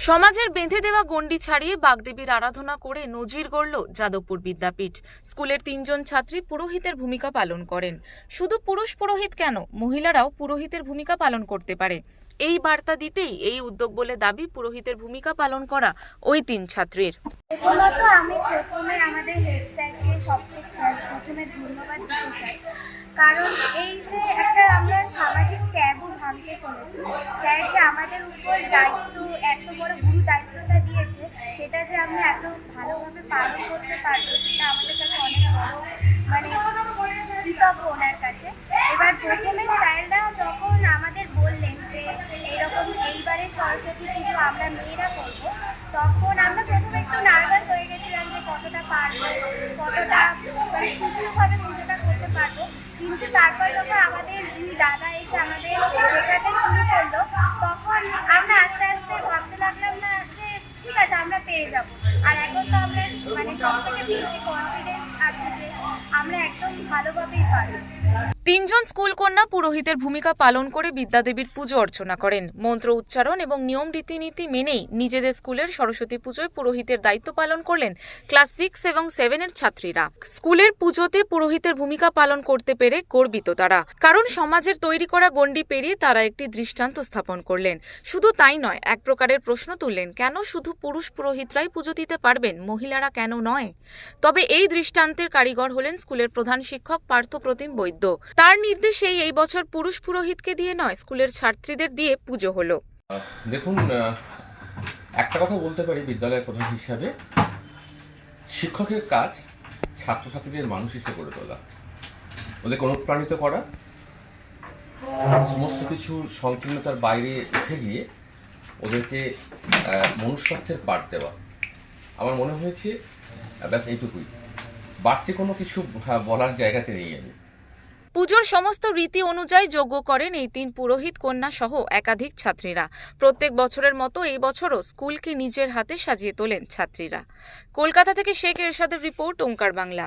সমাজের বেঁধে দেওয়া গণ্ডি ছাড়িয়ে বাগদেবীর আরাধনা করে নজির গড়ল যাদবপুর বিদ্যাপীঠ। স্কুলের ৩ জন ছাত্রী পুরোহিতের ভূমিকা পালন করেন। শুধু পুরুষ পুরোহিত কেন, মহিলারাও পুরোহিতের ভূমিকা পালন করতে পারে, এই বার্তা দিতেই এই উদ্যোগ বলে দাবি পুরোহিতের ভূমিকা পালন করা ওই ৩ ছাত্রীর। প্রথমত আমি আমাদের হেড স্যারকে সবচেয়ে প্রথমে ধন্যবাদ দিতে চাই, কারণ এই যে একটা আমরা সামাজিক ট্যাবু ভাঙতে চলেছি, স্যার যে আমাদের উপর দায়িত্ব, এত বড় গুরু দায়িত্বটা দিয়েছে, সেটা যে আমরা এত ভালোভাবে পালন করতে পারবো, সেটা আমাদের কাছে অনেক বড় কৃতজ্ঞ ওনার কাছে। এবার প্রথমে স্যাররা যখন আমাদের বললেন যে এইরকম এইবারে সরস্বতী পুজো আমরা মেয়েরা করবো, তখন আমরা প্রথমে একটু নার্ভাস হয়ে গেছিলাম যে কতটা পারবো, কতটা সুষ্ঠুভাবে পুজোটা করতে পারবো। কিন্তু তারপর যখন আমাদের দুই দাদা এসে আমাদের শেখাতে শুরু করলো, তখন আমরা আস্তে আস্তে ভাবতে লাগলাম না যে ঠিক আছে আমরা পেরে যাব। আর এখন তো আমরা সব থেকে বেশি কনফিডেন্স আছে যে আমরা একদম ভালোভাবেই পারবো। ৩ জন স্কুল কন্যা পুরোহিতের ভূমিকা পালন করে বিদ্যাদেবীর পুজো অর্চনা করেন। মন্ত্র উচ্চারণ এবং নিয়ম রীতিনীতি মেনেই নিজেদের স্কুলের সরস্বতী পুজোয় পুরোহিতের দায়িত্ব পালন করলেন ক্লাস 6 এবং 7 এর ছাত্রীরা। স্কুলের পুজোতে পুরোহিতের ভূমিকা পালন করতে পেরে গর্বিত তারা, কারণ সমাজের তৈরি করা গণ্ডি পেরিয়ে তারা একটি দৃষ্টান্ত স্থাপন করলেন। শুধু তাই নয়, এক প্রকারের প্রশ্ন তুললেন, কেন শুধু পুরুষ পুরোহিতরাই পুজো দিতে পারবেন, মহিলারা কেন নয়? তবে এই দৃষ্টান্তের কারিগর হলেন স্কুলের প্রধান শিক্ষক পার্থপ্রতিম বৈদ্য। তার নির্দেশেই এই বছর পুরুষ পুরোহিতকে দিয়ে নয়, স্কুলের ছাত্রীদের দিয়ে পুজো হলো। দেখুন, একটা কথা বলতে পারি বিদ্যালয়ের প্রধান হিসাবে, শিক্ষকের কাজ ছাত্রছাত্রীদের মানুষ হিসেবে গড়ে তোলা, ওদেরকে অনুপ্রাণিত করা, সমস্ত কিছু সংকীর্ণতার বাইরে উঠে গিয়ে ওদেরকে মনুষ্যত্বের পাঠ দেওয়া। আমার মনে হয়েছে ব্যাস এইটুকুই, বাড়তি কোনো কিছু বলার জায়গাতে নেই আমি। পুজোর সমস্ত রীতি অনুযায়ী যজ্ঞ করেন এই 3 পুরোহিত কন্যা সহ একাধিক ছাত্রীরা। প্রত্যেক বছরের মতো এই বছরও স্কুলকে নিজের হাতে সাজিয়ে তোলেন ছাত্রীরা। কলকাতা থেকে শেখ এরশাদের রিপোর্ট, ওঙ্কার বাংলা।